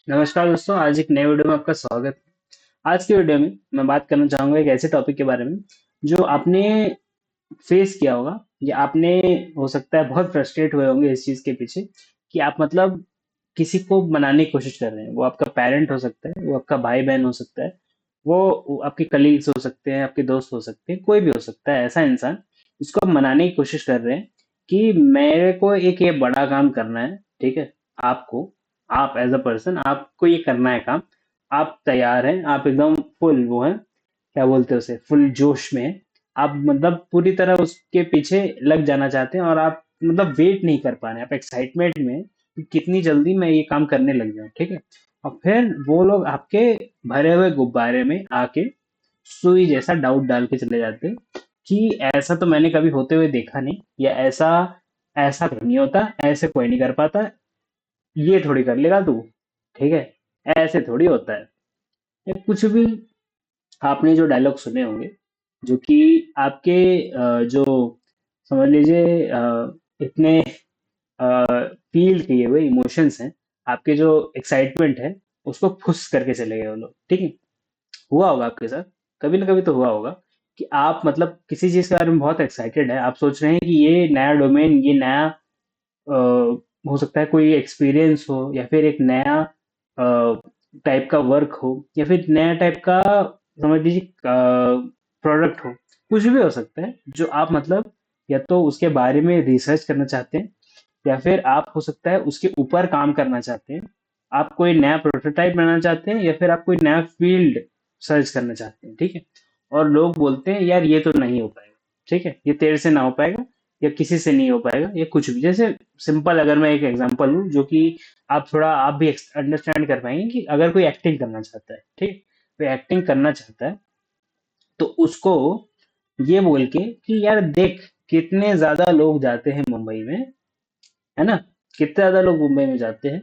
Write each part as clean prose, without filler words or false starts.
नमस्कार दोस्तों, आज एक नए वीडियो में आपका स्वागत है। आज की वीडियो में मैं बात करना चाहूंगा एक ऐसे टॉपिक के बारे में जो आपने फेस किया होगा या आपने हो सकता है बहुत फ्रस्ट्रेट हुए होंगे इस चीज के पीछे कि आप मतलब किसी को मनाने की कोशिश कर रहे हैं। वो आपका पेरेंट हो सकता है, वो आपका भाई बहन हो सकता है, वो आपके कलीग्स हो सकते हैं, आपके दोस्त हो सकते हैं, कोई भी हो सकता है ऐसा इंसान जिसको आप मनाने की कोशिश कर रहे हैं कि मेरे को एक ये बड़ा काम करना है। ठीक है, आपको, आप एज अ पर्सन आपको ये करना है काम। आप तैयार हैं, आप एकदम फुल वो हैं, क्या बोलते हैं उसे, फुल जोश में हैं। आप मतलब पूरी तरह उसके पीछे लग जाना चाहते हैं और आप मतलब वेट नहीं कर पा रहे हैं, आप एक्साइटमेंट में हैं कि कितनी जल्दी मैं ये काम करने लग जाऊं। ठीक है, और फिर वो लोग आपके भरे हुए गुब्बारे में आके सुई जैसा डाउट डाल के चले जाते हैं कि ऐसा तो मैंने कभी होते हुए देखा नहीं, या ऐसा ऐसा तो नहीं होता, ऐसे कोई नहीं कर पाता, ये थोड़ी कर लेगा तू। ठीक है, ऐसे थोड़ी होता है। ये कुछ भी आपने जो डायलॉग सुने होंगे जो कि आपके जो समझ लीजिए इतने फील किए हुए इमोशंस हैं, आपके जो एक्साइटमेंट है, उसको फुस करके चले गए वो लोग। ठीक है, हुआ होगा आपके साथ, कभी ना कभी तो हुआ होगा कि आप मतलब किसी चीज के बारे में बहुत एक्साइटेड है, आप सोच रहे हैं कि ये नया डोमेन, ये नया हो सकता है कोई एक्सपीरियंस हो, या फिर एक नया टाइप का वर्क हो, या फिर नया टाइप का समझ लीजिए प्रोडक्ट हो। कुछ भी हो सकता है जो आप मतलब या तो उसके बारे में रिसर्च करना चाहते हैं, या फिर आप हो सकता है उसके ऊपर काम करना चाहते हैं। आप कोई नया प्रोटोटाइप बनाना चाहते हैं, या फिर आप कोई नया फील्ड सर्च करना चाहते हैं। ठीक है, और लोग बोलते हैं यार ये तो नहीं हो पाएगा। ठीक है, ये तेरे से ना हो पाएगा, या किसी से नहीं हो पाएगा, या कुछ भी। जैसे सिंपल अगर मैं एक एग्जांपल लूं जो कि आप भी अंडरस्टैंड कर पाएंगे, कि अगर कोई एक्टिंग करना चाहता है, ठीक, कोई एक्टिंग करना चाहता है, तो उसको ये बोल के कि यार देख, कितने ज्यादा लोग जाते हैं मुंबई में, है ना, कितने ज्यादा लोग मुंबई में जाते हैं,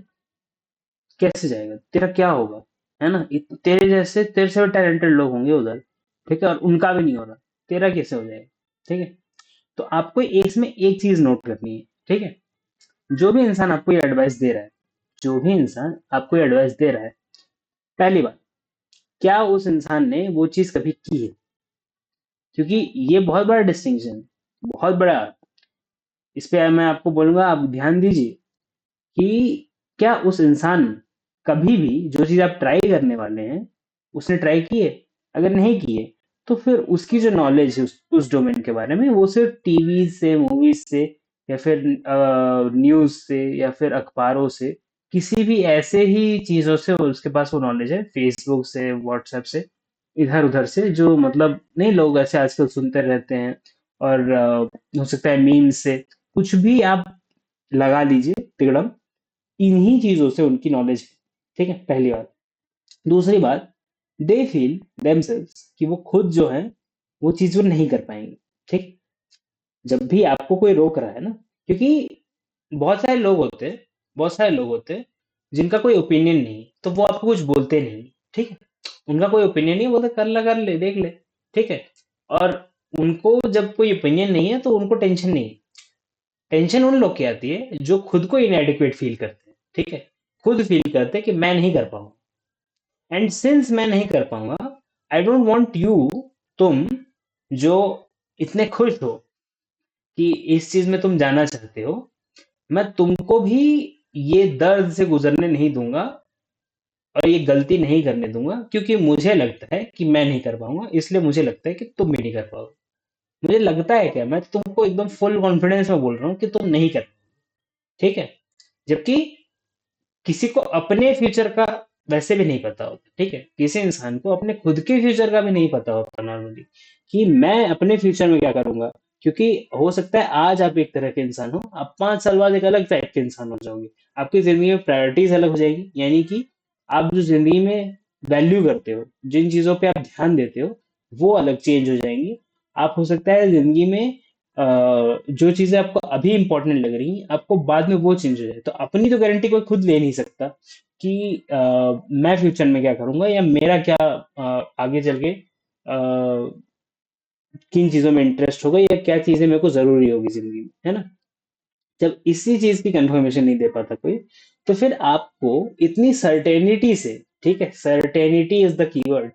कैसे जाएगा, तेरा क्या होगा, है ना, तेरे से टैलेंटेड लोग होंगे उधर। ठीक है, और उनका भी नहीं हो रहा, तेरा कैसे हो जाएगा। ठीक है, तो आपको इसमें एक चीज नोट करनी है। ठीक है, जो भी इंसान आपको ये एडवाइस दे रहा है, जो भी इंसान आपको ये एडवाइस दे रहा है, पहली बात, क्या उस इंसान ने वो चीज कभी की है? क्योंकि ये बहुत बड़ा डिस्टिंक्शन, बहुत बड़ा। इस पे मैं आपको बोलूंगा, आप ध्यान दीजिए कि क्या उस इंसान कभी भी जो चीज आप ट्राई करने वाले हैं उसने ट्राई की है? अगर नहीं की है, तो फिर उसकी जो नॉलेज है उस डोमेन के बारे में, वो सिर्फ टीवी से, मूवीज से, या फिर न्यूज से, या फिर अखबारों से, किसी भी ऐसे ही चीजों से उसके पास वो नॉलेज है, फेसबुक से, व्हाट्सएप से, इधर उधर से, जो मतलब नहीं, लोग ऐसे आजकल सुनते रहते हैं। और हो सकता है मीम्स से, कुछ भी आप लगा लीजिए तिकड़म, इन्हीं चीजों से उनकी नॉलेज है। ठीक है, पहली बात। दूसरी बात, दे फील देमसेल्स कि वो खुद जो है वो चीज वो नहीं कर पाएंगे। ठीक, जब भी आपको कोई रोक रहा है ना, क्योंकि बहुत सारे लोग होते हैं, बहुत सारे लोग होते हैं जिनका कोई ओपिनियन नहीं, तो वो आपको कुछ बोलते नहीं। ठीक है, उनका कोई ओपिनियन नहीं, बोलते कर ले, देख ले। ठीक है, और उनको जब कोई ओपिनियन नहीं है तो उनको टेंशन नहीं है। टेंशन उन लोग की आती है जो खुद को इनएडिक्वेट फील करते हैं। ठीक है, खुद फील करते हैं कि मैं नहीं कर पाऊंगा, एंड सिंस मैं नहीं कर पाऊंगा, आई डोंट वांट यू, तुम जो इतने खुश हो कि इस चीज में तुम जाना चाहते हो, मैं तुमको भी ये दर्द से गुजरने नहीं दूंगा, और ये गलती नहीं करने दूंगा, क्योंकि मुझे लगता है कि मैं नहीं कर पाऊंगा, इसलिए मुझे लगता है कि तुम भी नहीं कर पाओगे। मुझे लगता है क्या, मैं तुमको एकदम फुल कॉन्फिडेंस में बोल रहा हूँ कि तुम नहीं कर। ठीक है, जबकि किसी को अपने फ्यूचर का वैसे भी नहीं पता होता। ठीक है, किसी इंसान को अपने खुद के फ्यूचर का भी नहीं पता होता नॉर्मली, कि मैं अपने फ्यूचर में क्या करूंगा। क्योंकि हो सकता है आज आप एक तरह के इंसान हो, आप 5 साल बाद एक अलग टाइप के इंसान हो जाओगे। आपकी जिंदगी में प्रायोरिटीज अलग हो जाएगी, यानी कि आप जो जिंदगी में वैल्यू करते हो, जिन चीजों पे आप ध्यान देते हो, वो अलग चेंज हो जाएंगी। आप हो सकता है जिंदगी में जो चीजें आपको अभी इंपॉर्टेंट लग रही हैं, आपको बाद में वो चेंज हो जाए। तो अपनी तो गारंटी कोई खुद ले नहीं सकता कि मैं फ्यूचर में क्या करूंगा, या मेरा क्या आगे चल के किन चीजों में इंटरेस्ट होगा, या क्या चीजें मेरे को जरूरी होगी जिंदगी में, है ना। जब इसी चीज की कंफर्मेशन नहीं दे पाता कोई, तो फिर आपको इतनी सर्टेनिटी से, ठीक है, सर्टेनिटी इज द कीवर्ड,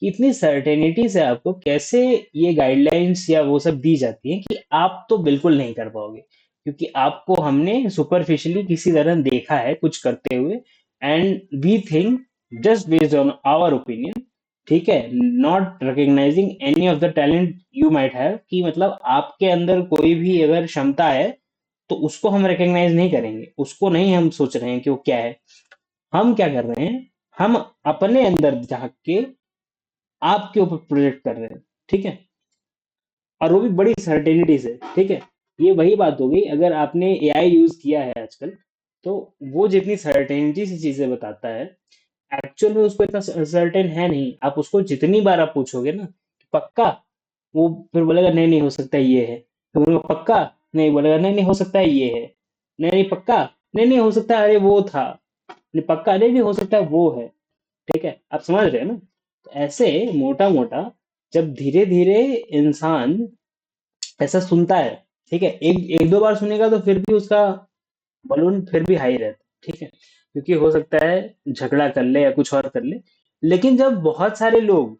इतनी सर्टेनिटी से आपको कैसे ये गाइडलाइंस या वो सब दी जाती है कि आप तो बिल्कुल नहीं कर पाओगे, क्योंकि आपको हमने सुपरफिशियली किसी तरह देखा है कुछ करते हुए, and we think just based on our opinion, ठीक है, not recognising any of the talent you might have, कि मतलब आपके अंदर कोई भी अगर क्षमता है तो उसको हम रिकॉग्नाइज नहीं करेंगे, उसको नहीं हम सोच रहे हैं कि वो क्या है। हम क्या कर रहे हैं, हम अपने अंदर झांक के आपके ऊपर प्रोजेक्ट कर रहे हैं, ठीक है, और वो भी बड़ी सर्टेनिटी से, ठीक है। ये वही बात हो गई, अगर आपने एआई यूज किया है आजकल, तो वो जितनी सर्टेनिटी से चीजें बताता है, एक्चुअल में उसको इतना सर्टेन है नहीं। आप उसको जितनी बार आप पूछोगे ना पक्का, वो फिर बोलेगा नहीं नहीं हो सकता है ये है, फिर बोलेगा पक्का, नहीं बोलेगा नहीं नहीं हो सकता है ये है, नहीं नहीं पक्का, नहीं नहीं हो सकता है, अरे वो था, नहीं पक्का, नहीं नहीं हो सकता है वो है, ठीक है, आप समझ रहे हैं ना। तो ऐसे मोटा मोटा जब धीरे धीरे इंसान ऐसा सुनता है, ठीक है, एक एक दो बार सुनेगा तो फिर भी उसका बलून फिर भी हाई रहता है, ठीक है, क्योंकि हो सकता है झगड़ा कर ले या कुछ और कर ले। लेकिन जब बहुत सारे लोग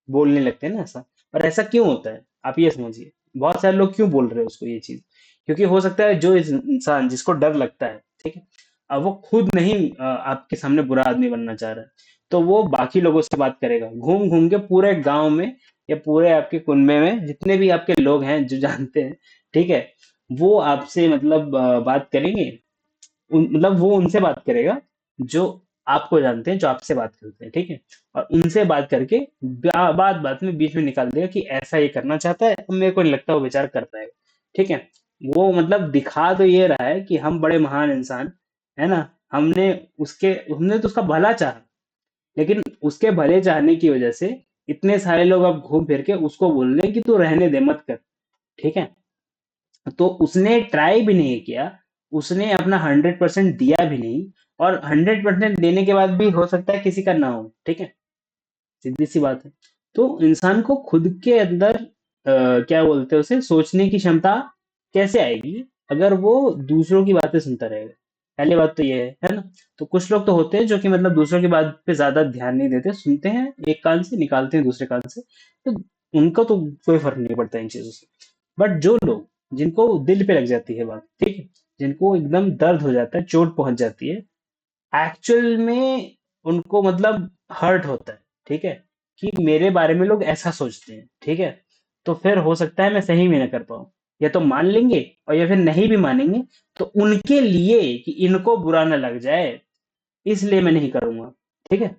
बोलने लगते हैं ना ऐसा, और ऐसा क्यों होता है आप ये समझिए, बहुत सारे लोग क्यों बोल रहे हैं उसको ये चीज, क्योंकि हो सकता है जो इंसान जिसको डर लगता है, ठीक है, अब वो खुद नहीं आपके सामने बुरा आदमी बनना चाह रहा है, तो वो बाकी लोगों से बात करेगा, घूम घूम के पूरे गांव में या पूरे आपके कुनबे में जितने भी आपके लोग हैं जो जानते हैं, ठीक है, वो आपसे मतलब बात करेंगे, मतलब वो उनसे बात करेगा जो आपको जानते हैं, जो आपसे बात करते हैं, ठीक है, और उनसे बात करके बात बात में बीच में निकाल देगा कि ऐसा ये करना चाहता है, अब मेरे को नहीं लगता वो विचार कर पाएगा, ठीक है। वो मतलब दिखा तो ये रहा है कि हम बड़े महान इंसान है ना, हमने हमने तो उसका भला चाहा, लेकिन उसके भले चाहने की वजह से इतने सारे लोग अब घूम फिर के उसको बोल रहे हैं कि तू रहने दे मत कर, ठीक है। तो उसने ट्राई भी नहीं किया, उसने अपना 100% दिया भी नहीं, और 100% देने के बाद भी हो सकता है किसी का ना हो, ठीक है, सीधी सी बात है। तो इंसान को खुद के अंदर क्या बोलते हैं उसे, सोचने की क्षमता कैसे आएगी अगर वो दूसरों की बातें सुनता रहेगा। पहली बात तो ये है ना। तो कुछ लोग तो होते हैं जो कि मतलब दूसरों की बात पे ज्यादा ध्यान नहीं देते, सुनते हैं एक कान से निकालते हैं दूसरे कान से, तो उनका तो कोई फर्क नहीं पड़ता इन चीजों से। बट जो लोग, जिनको दिल पे लग जाती है बात, ठीक है, जिनको एकदम दर्द हो जाता है, चोट पहुंच जाती है, एक्चुअल में उनको मतलब हर्ट होता है, ठीक है, कि मेरे बारे में लोग ऐसा सोचते हैं, ठीक है, तो फिर हो सकता है मैं सही में ना कर पाऊँ, या तो मान लेंगे और या फिर नहीं भी मानेंगे, तो उनके लिए कि इनको बुरा ना लग जाए इसलिए मैं नहीं करूंगा, ठीक है।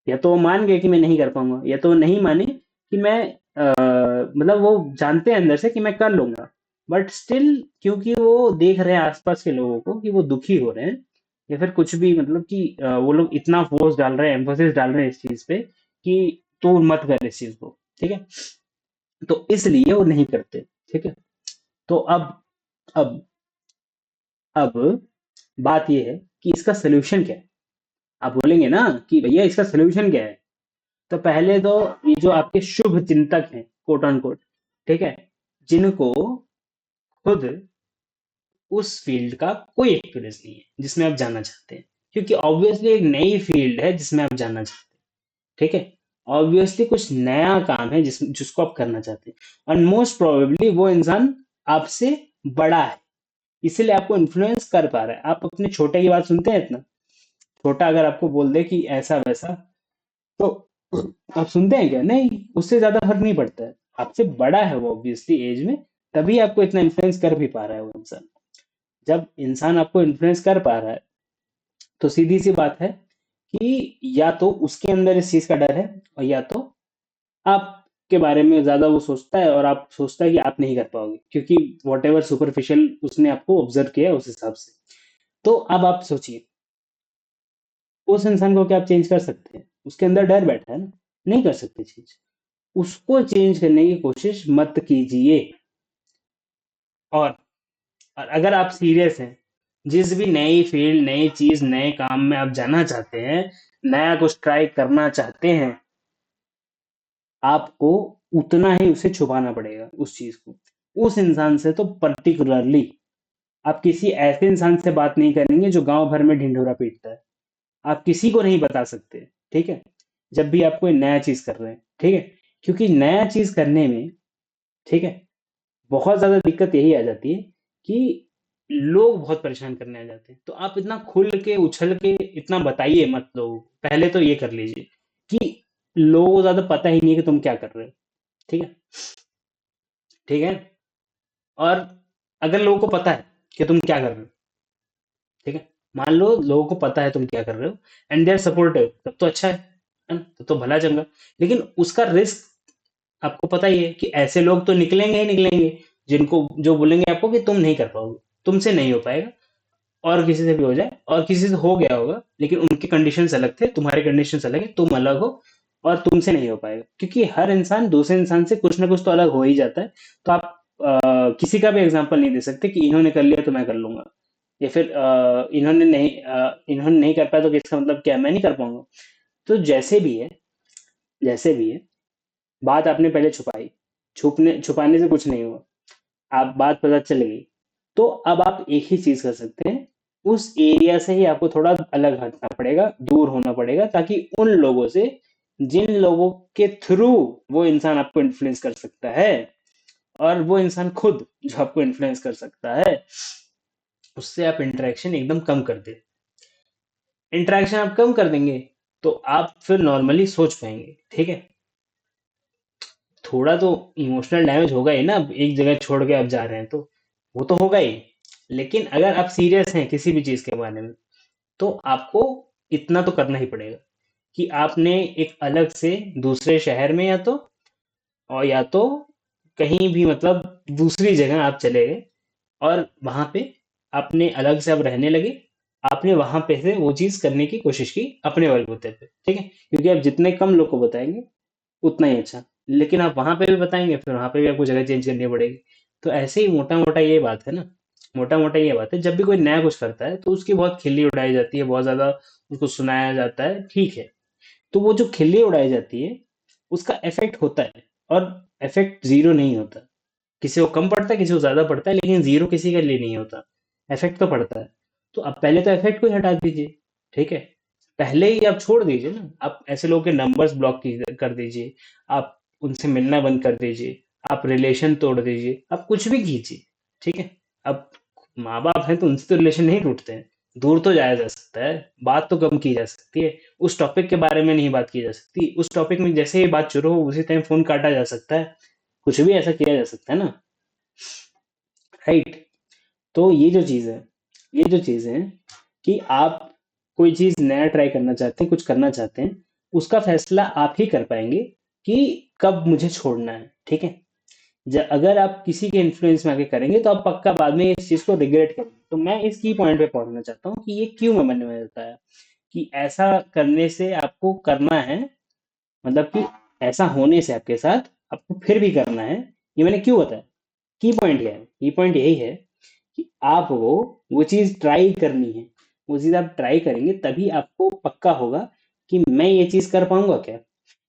या तो वो मान गए कि मैं नहीं कर पाऊंगा, या तो वो नहीं माने कि मैं मतलब वो जानते हैं अंदर से कि मैं कर लूंगा, बट स्टिल क्योंकि वो देख रहे हैं आसपास के लोगों को कि वो दुखी हो रहे हैं, या फिर कुछ भी मतलब कि वो लोग इतना फोर्स डाल रहे हैं, एम्फोसिस डाल रहे हैं इस चीज पे कि तू मत कर इस चीज को, ठीक है, तो इसलिए वो नहीं करते, ठीक है। तो अब अब बात ये है कि इसका सोल्यूशन क्या है। आप बोलेंगे ना कि भैया इसका सोल्यूशन क्या है, तो पहले तो ये जो आपके शुभ चिंतक हैं, कोट ऑन कोट, ठीक है, जिनको खुद उस फील्ड का कोई एक्सपीरियंस नहीं है जिसमें आप जानना चाहते हैं, क्योंकि ऑब्वियसली एक नई फील्ड है जिसमें आप जानना चाहते हैं, ठीक है, ऑब्वियसली कुछ नया काम है जिसको आप करना चाहते हैं, और मोस्ट प्रोबेबली वो इंसान आपसे बड़ा है, इसीलिए आपको इन्फ्लुएंस कर पा रहा है। आप अपने छोटे की बात सुनते हैं, इतना छोटा अगर आपको बोल दे कि ऐसा वैसा, तो आप सुनते हैं क्या? नहीं, उससे ज्यादा फर्क नहीं पड़ता है। आपसे बड़ा है वो ऑब्वियसली एज में, तभी आपको इतना इन्फ्लुएंस कर भी पा रहा है वो इंसान। जब इंसान आपको इन्फ्लुएंस कर पा रहा है, तो सीधी सी बात है कि या तो उसके अंदर इस चीज का डर है, और या तो आपके बारे में ज्यादा वो सोचता है, और आप सोचता है कि आप नहीं कर पाओगे, क्योंकि वॉट एवर सुपरफिशियल उसने आपको ऑब्जर्व किया है उस हिसाब से। तो अब आप सोचिए, उस इंसान को क्या आप चेंज कर सकते हैं? उसके अंदर डर बैठा है ना, नहीं कर सकते चेंज। उसको चेंज करने की कोशिश मत कीजिए। और, और अगर आप सीरियस हैं, जिस भी नई फील्ड, नई चीज, नए काम में आप जाना चाहते हैं, नया कुछ ट्राई करना चाहते हैं, आपको उतना ही उसे छुपाना पड़ेगा उस चीज को, उस इंसान से तो पर्टिकुलरली, आप किसी ऐसे इंसान से बात नहीं करेंगे जो गांव भर में ढिंढोरा पीटता है। आप किसी को नहीं बता सकते, ठीक है? जब भी आप कोई नया चीज कर रहे हैं, ठीक है? क्योंकि नया चीज करने में, ठीक है, बहुत ज्यादा दिक्कत यही आ जाती है कि लोग बहुत परेशान करने आ जाते हैं। तो आप इतना खुल के उछल के इतना बताइए मत लोगों को। पहले तो ये कर लीजिए कि लोगों को ज्यादा पता ही नहीं है कि तुम क्या कर रहे हो। ठीक है? ठीक है। और अगर लोगों को पता है कि तुम क्या कर रहे हो, ठीक है, मान लो लोगों को पता है तुम क्या कर रहे हो एंड दे आर सपोर्टिव, तब तो अच्छा है ना? तब तो भला चंगा। लेकिन उसका रिस्क आपको पता ही है कि ऐसे लोग तो निकलेंगे ही निकलेंगे, जिनको जो बोलेंगे आपको कि तुम नहीं कर पाओगे, तुमसे नहीं हो पाएगा, और किसी से भी हो जाए, और किसी से हो गया होगा लेकिन उनके कंडीशंस अलग थे, तुम्हारे कंडीशंस अलग है, तुम अलग हो, और तुमसे नहीं हो पाएगा। क्योंकि हर इंसान दूसरे इंसान से कुछ ना कुछ तो अलग हो ही जाता है। तो आप किसी का भी एग्जांपल नहीं दे सकते कि इन्होंने कर लिया तो मैं कर लूंगा, या फिर इन्होंने नहीं कर पाया तो इसका मतलब क्या है, मैं नहीं कर पाऊंगा। तो जैसे भी है, जैसे भी है, बात आपने पहले छुपाई, छुपाने से कुछ नहीं हुआ, आप बात पता चल गई। तो अब आप एक ही चीज कर सकते हैं, उस एरिया से ही आपको थोड़ा अलग हटना पड़ेगा, दूर होना पड़ेगा, ताकि उन लोगों से, जिन लोगों के थ्रू वो इंसान आपको इन्फ्लुएंस कर सकता है, और वो इंसान खुद जो आपको इन्फ्लुएंस कर सकता है, उससे आप इंटरेक्शन एकदम कम कर दे। इंटरेक्शन आप कम कर देंगे तो आप फिर नॉर्मली सोच पाएंगे, ठीक है? थोड़ा तो इमोशनल डैमेज होगा ही ना, अब एक जगह छोड़ के आप जा रहे हैं तो वो तो होगा ही। लेकिन अगर आप सीरियस हैं किसी भी चीज के बारे में, तो आपको इतना तो करना ही पड़ेगा कि आपने एक अलग से दूसरे शहर में, या तो, और या तो कहीं भी, मतलब दूसरी जगह आप चले गए, और वहां पे आपने अलग से अब रहने लगे, आपने वहां पे से वो चीज करने की कोशिश की अपने बलबूते पे, ठीक है? क्योंकि आप जितने कम लोग को बताएंगे उतना ही अच्छा। लेकिन आप वहां पे भी बताएंगे, फिर वहां पे भी आपको जगह चेंज करनी पड़ेगी। तो ऐसे ही मोटा मोटा ये बात है ना, मोटा मोटा ये बात है, जब भी कोई नया कुछ करता है तो उसकी बहुत खिल्ली उड़ाई जाती है, बहुत ज्यादा उसको सुनाया जाता है, ठीक है? तो वो जो खिल्ली उड़ाई जाती है, उसका इफेक्ट होता है, और इफेक्ट जीरो नहीं होता। किसी को कम पड़ता है, किसी को ज्यादा पड़ता है, लेकिन जीरो किसी के लिए नहीं होता। इफेक्ट तो पड़ता है। तो अब पहले तो इफेक्ट को ही हटा दीजिए, ठीक है? पहले ही आप छोड़ दीजिए ना, आप ऐसे लोगों के नंबर्स ब्लॉक कर दीजिए, आप उनसे मिलना बंद कर दीजिए, आप रिलेशन तोड़ दीजिए, आप कुछ भी कीजिए, ठीक है? अब माँ बाप हैं तो उनसे तो रिलेशन नहीं टूटते हैं, दूर तो जाया जा सकता है, बात तो कम की जा सकती है, उस टॉपिक के बारे में नहीं बात की जा सकती, उस टॉपिक में जैसे ही बात शुरू हो उसी टाइम फोन काटा जा सकता है, कुछ भी ऐसा किया जा सकता है ना, राइट? तो ये जो चीज़ है, ये जो चीज़ है कि आप कोई चीज़ नया ट्राई करना चाहते हैं, कुछ करना चाहते हैं, उसका फैसला आप ही कर पाएंगे कि कब मुझे छोड़ना है, ठीक है? अगर आप किसी के इन्फ्लुएंस में आके करेंगे तो आप पक्का बाद में इस चीज़ को रिग्रेट करेंगे। तो मैं इस की पॉइंट पे पहुंचना चाहता हूँ कि ये क्यों मैं मन में बताया कि ऐसा करने से आपको करना है, मतलब कि ऐसा होने से आपके साथ आपको फिर भी करना है, ये मैंने क्यों बताया? की पॉइंट क्या है? की पॉइंट यही है कि आपको वो चीज़ ट्राई करनी है। वो चीज़ आप ट्राई करेंगे तभी आपको पक्का होगा कि मैं ये चीज़ कर पाऊंगा क्या?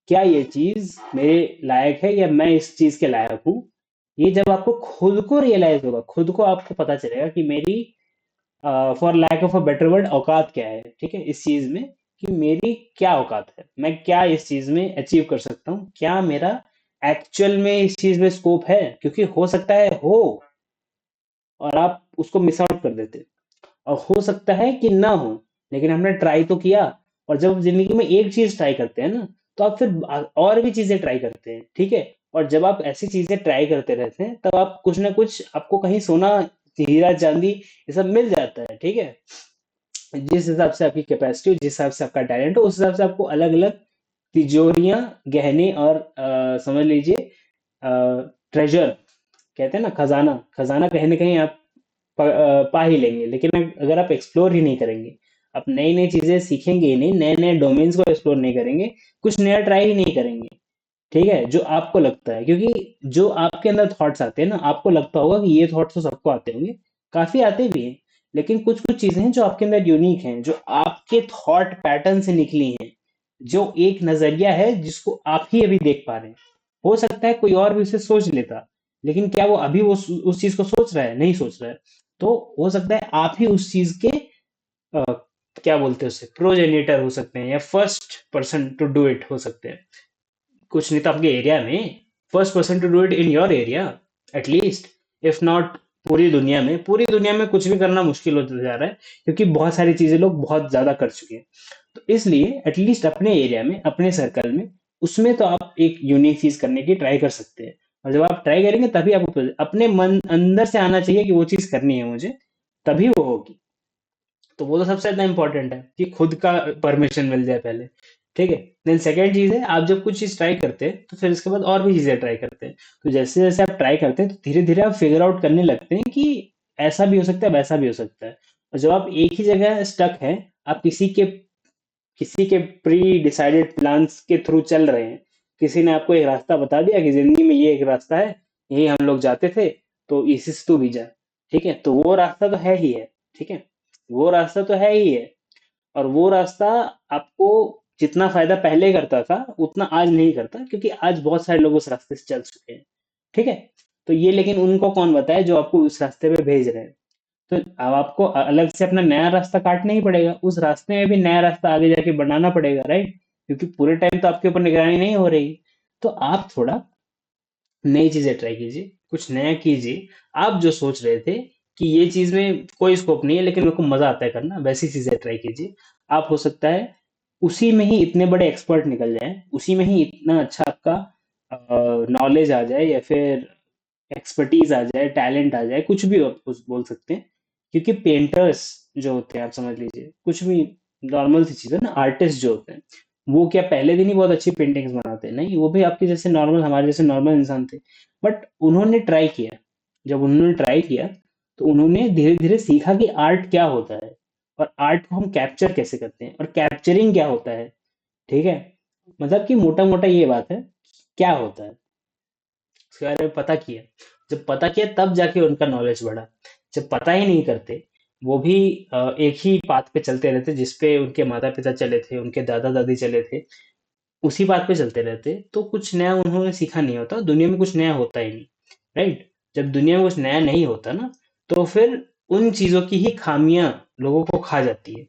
क्या ये चीज़ मेरे लायक है, या मैं इस चीज़ के लायक हूँ? ये जब आपको खुद को रियलाइज होगा, खुद को आपको पता चलेगा कि मेरी, for lack of a better word, औकात क्या है, ठीक है, इस चीज़ में, कि मेरी क्या औकात है, मैं क्या इस चीज़ में अचीव कर सकता हूँ, क्या मेरा एक्चुअल में इस चीज़ में स्कोप है? क्योंकि हो सकता है हो, और आप उसको मिस आउट कर देते, और हो सकता है कि ना हो, लेकिन हमने ट्राई तो किया। और जब जिंदगी में एक चीज ट्राई करते हैं ना, तो आप फिर और भी चीजें ट्राई करते हैं, ठीक है? और जब आप ऐसी चीजें ट्राई करते रहते हैं, तब आप कुछ ना कुछ, आपको कहीं सोना, हीरा चांदी, ये सब मिल जाता है, ठीक है? जिस हिसाब से आपकी कैपेसिटी हो, जिस हिसाब से आपका टैलेंट हो, उस हिसाब से आपको अलग अलग तिजोरियां, गहने, और समझ लीजिए ट्रेजर, कहते हैं ना, खजाना, खजाना कहीं ना कहीं आप पा ही लेंगे। लेकिन अगर आप एक्सप्लोर ही नहीं करेंगे, आप नई नई चीजें सीखेंगे ही नहीं, नए नए डोमेन्स को एक्सप्लोर नहीं करेंगे, कुछ नया ट्राई ही नहीं करेंगे, ठीक है, जो आपको लगता है, क्योंकि जो आपके अंदर थॉट्स आते हैं ना, आपको लगता होगा कि ये थॉट्स तो सबको आते होंगे, काफी आते भी हैं, लेकिन कुछ कुछ चीजें हैं जो आपके अंदर यूनिक हैं, जो आपके थॉट पैटर्न से निकली हैं, जो एक नजरिया है जिसको आप ही अभी देख पा रहे हैं। हो सकता है कोई और भी उसे सोच लेता, लेकिन क्या वो अभी वो उस चीज को सोच रहा है? नहीं सोच रहा है। तो हो सकता है आप ही उस चीज के अ, क्या बोलते हैं उसे, प्रोजेनिटर हो सकते हैं या first person to do it हो सकते हैं, कुछ नहीं तो आपके एरिया में first person to do it in your area at least, if not पूरी दुनिया में कुछ भी करना मुश्किल होता जा रहा है, क्योंकि बहुत सारी चीजें लोग बहुत ज्यादा कर चुके हैं। तो इसलिए एटलीस्ट अपने एरिया में, अपने सर्कल में, उसमें तो आप एक यूनिक चीज करने की ट्राई कर सकते हैं। और जब आप ट्राई करेंगे तभी आपको अपने मन अंदर से आना चाहिए कि वो चीज करनी है मुझे, तभी वो होगी। तो वो तो सबसे ज्यादा इंपॉर्टेंट है कि खुद का परमिशन मिल जाए पहले। ठीक है। देन सेकेंड चीज है, आप जब कुछ चीज ट्राई करते हैं तो फिर उसके बाद और भी चीजें ट्राई करते हैं। तो जैसे जैसे आप ट्राई करते हैं तो धीरे धीरे आप फिगर आउट करने लगते हैं कि ऐसा भी हो सकता है, वैसा भी हो सकता है। और जब आप एक ही जगह स्टक है, आप किसी के प्री डिसाइडेड प्लान्स के थ्रू चल रहे हैं, किसी ने आपको एक रास्ता बता दिया कि जिंदगी में ये एक रास्ता है, यही हम लोग जाते थे, तो इसी से तू भी जा। ठीक है, तो वो रास्ता तो है ही है। ठीक है, वो रास्ता तो है ही है। और वो रास्ता आपको जितना फायदा पहले करता था उतना आज नहीं करता, क्योंकि आज बहुत सारे लोग उस रास्ते से चल चुके हैं। ठीक है। तो ये लेकिन उनको कौन बताए जो आपको उस रास्ते पे भेज रहे हैं। तो अब आपको अलग से अपना नया रास्ता काटना ही पड़ेगा, उस रास्ते में भी नया रास्ता आगे जाके बनाना पड़ेगा, राइट। क्योंकि पूरे टाइम तो आपके ऊपर निगरानी नहीं हो रही। तो आप थोड़ा नई चीजें ट्राई कीजिए, कुछ नया कीजिए। आप जो सोच रहे थे कि ये चीज में कोई स्कोप नहीं है लेकिन मेरे को मजा आता है करना, वैसी चीजें ट्राई कीजिए। आप हो सकता है उसी में ही इतने बड़े एक्सपर्ट निकल जाएं, उसी में ही इतना अच्छा आपका नॉलेज आ जाए, या फिर एक्सपर्टीज आ जाए, टैलेंट आ जाए, कुछ भी आप कुछ बोल सकते हैं। क्योंकि पेंटर्स जो होते हैं, आप समझ लीजिए कुछ भी नॉर्मल सी चीज़ है ना, आर्टिस्ट जो होते हैं, वो क्या पहले दिन ही बहुत अच्छी पेंटिंग्स बनाते हैं? नहीं, वो भी आपके जैसे नॉर्मल, हमारे जैसे नॉर्मल इंसान थे। बट उन्होंने ट्राई किया। जब उन्होंने ट्राई किया तो उन्होंने धीरे धीरे सीखा कि आर्ट क्या होता है, और आर्ट को हम कैप्चर कैसे करते हैं, और कैप्चरिंग क्या होता है। ठीक है। मतलब कि मोटा मोटा ये बात है, क्या होता है उसके बारे में पता किया। जब पता किया तब जाके उनका नॉलेज बढ़ा। जब पता ही नहीं करते, वो भी एक ही पाथ पे चलते रहते जिसपे उनके माता पिता चले थे, उनके दादा दादी चले थे, उसी बात पे चलते रहते, तो कुछ नया उन्होंने सीखा नहीं होता, दुनिया में कुछ नया होता ही नहीं। राइट। जब दुनिया में कुछ नया नहीं होता ना, तो फिर उन चीजों की ही खामियां लोगों को खा जाती है।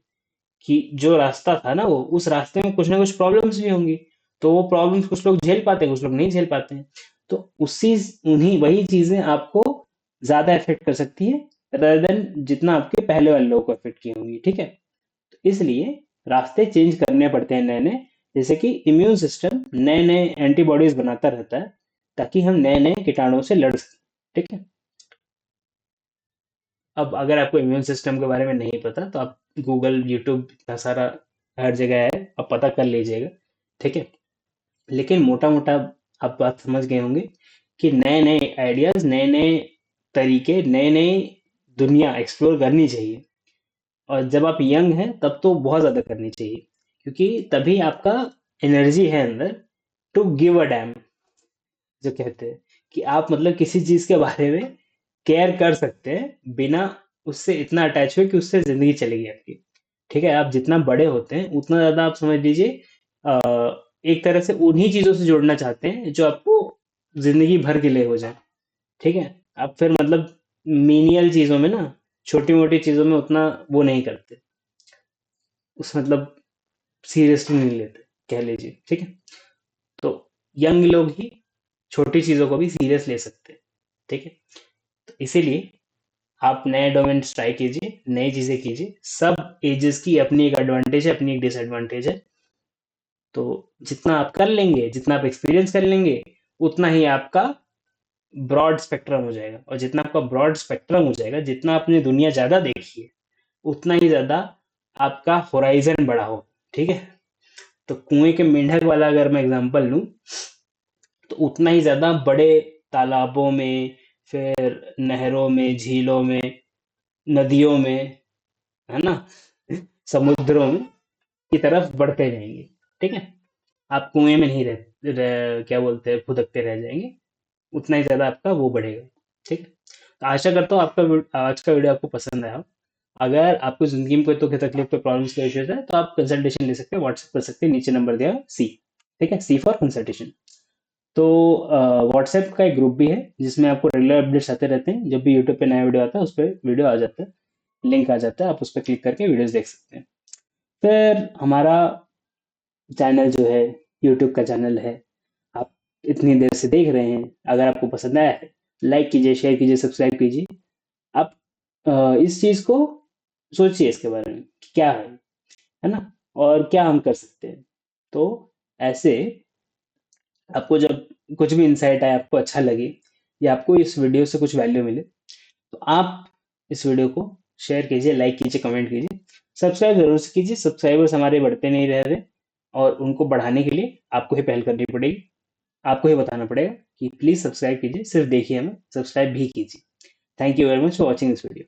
कि जो रास्ता था ना, वो उस रास्ते में कुछ ना कुछ प्रॉब्लम्स भी होंगी। तो वो प्रॉब्लम्स कुछ लोग झेल पाते हैं, कुछ लोग नहीं झेल पाते हैं। तो उसी उन्हीं वही चीजें आपको ज्यादा इफेक्ट कर सकती है, rather देन जितना आपके पहले वाले लोगों को इफेक्ट की होंगी। ठीक है। तो इसलिए रास्ते चेंज करने पड़ते हैं नए नए। जैसे कि इम्यून सिस्टम नए नए एंटीबॉडीज बनाता रहता है, ताकि हम नए नए कीटाणुओं से लड़ सकें। ठीक है। अब अगर आपको इम्यून सिस्टम के बारे में नहीं पता तो आप गूगल, यूट्यूब, इतना सारा हर जगह है, आप पता कर लीजिएगा। ठीक है। लेकिन मोटा मोटा आप बात समझ गए होंगे कि नए नए आइडियाज, नए नए तरीके, नए नए दुनिया एक्सप्लोर करनी चाहिए। और जब आप यंग हैं तब तो बहुत ज्यादा करनी चाहिए, क्योंकि तभी आपका एनर्जी है अंदर टू गिव अ डैम, जो कहते हैं कि आप मतलब किसी चीज के बारे में केयर कर सकते हैं बिना उससे इतना अटैच हुए कि उससे जिंदगी चलेगी आपकी। ठीक है। आप जितना बड़े होते हैं उतना ज्यादा आप समझ लीजिए अ, एक तरह से उन्हीं चीजों से जुड़ना चाहते हैं जो आपको जिंदगी भर के लिए हो जाए। ठीक है। आप फिर मतलब मीनियल चीजों में ना, छोटी मोटी चीजों में उतना वो नहीं करते, उस मतलब सीरियसली नहीं लेते, कह लीजिए। ठीक है। तो यंग लोग ही छोटी चीजों को भी सीरियस ले सकते हैं। ठीक है। तो इसीलिए आप नए डोमेन्स ट्राई कीजिए, नई चीजें कीजिए। सब एजेस की अपनी एक एडवांटेज है, अपनी एक डिसएडवांटेज है। तो जितना आप कर लेंगे, जितना आप एक्सपीरियंस कर लेंगे, उतना ही आपका ब्रॉड स्पेक्ट्रम हो जाएगा। और जितना आपका ब्रॉड स्पेक्ट्रम हो जाएगा, जितना आपने दुनिया ज्यादा देखी है, उतना ही ज्यादा आपका होराइजन बड़ा हो। ठीक है। तो कुएं के मेंढक वाला अगर मैं एग्जांपल लूं, तो उतना ही ज्यादा बड़े तालाबों में, फिर नहरों में, झीलों में, नदियों में, है ना, समुद्रों में की तरफ बढ़ते जाएंगे। ठीक है। आप कुएं में नहीं क्या बोलते हैं, फुदकते रह जाएंगे। उतना ही ज्यादा आपका वो बढ़ेगा। ठीक है। तो आशा करता हूँ आपका आज का वीडियो आपको पसंद आया हो। अगर आपको जिंदगी में कोई तो तकलीफ, कोई प्रॉब्लम्स, कोई इश्यूज है, तो आप कंसल्टेशन ले सकते हैं, व्हाट्सएप कर सकते हैं, नीचे नंबर दिया है, सी। ठीक है, सी फॉर कंसल्टेशन। तो व्हाट्सएप का एक ग्रुप भी है जिसमें आपको रेगुलर अपडेट्स आते रहते हैं। जब भी यूट्यूब पे नया वीडियो आता है उस पर वीडियो आ जाता है, लिंक आ जाता है, आप उस पर क्लिक करके वीडियोस देख सकते हैं। फिर हमारा चैनल जो है, यूट्यूब का चैनल है, आप इतनी देर से देख रहे हैं, अगर आपको पसंद आया है लाइक कीजिए, शेयर कीजिए, सब्सक्राइब कीजिए। आप इस चीज़ को सोचिए इसके बारे में कि क्या है ना, और क्या हम कर सकते हैं। तो ऐसे आपको जब कुछ भी इंसाइट आए, आपको अच्छा लगे या आपको इस वीडियो से कुछ वैल्यू मिले, तो आप इस वीडियो को शेयर कीजिए, लाइक कीजिए, कमेंट कीजिए, सब्सक्राइब जरूर से कीजिए। सब्सक्राइबर्स हमारे बढ़ते नहीं रह रहे, और उनको बढ़ाने के लिए आपको ही पहल करनी पड़ेगी। आपको ही बताना पड़ेगा कि प्लीज सब्सक्राइब कीजिए, सिर्फ देखिए हमें, सब्सक्राइब भी कीजिए। Thank you very much for watching this video.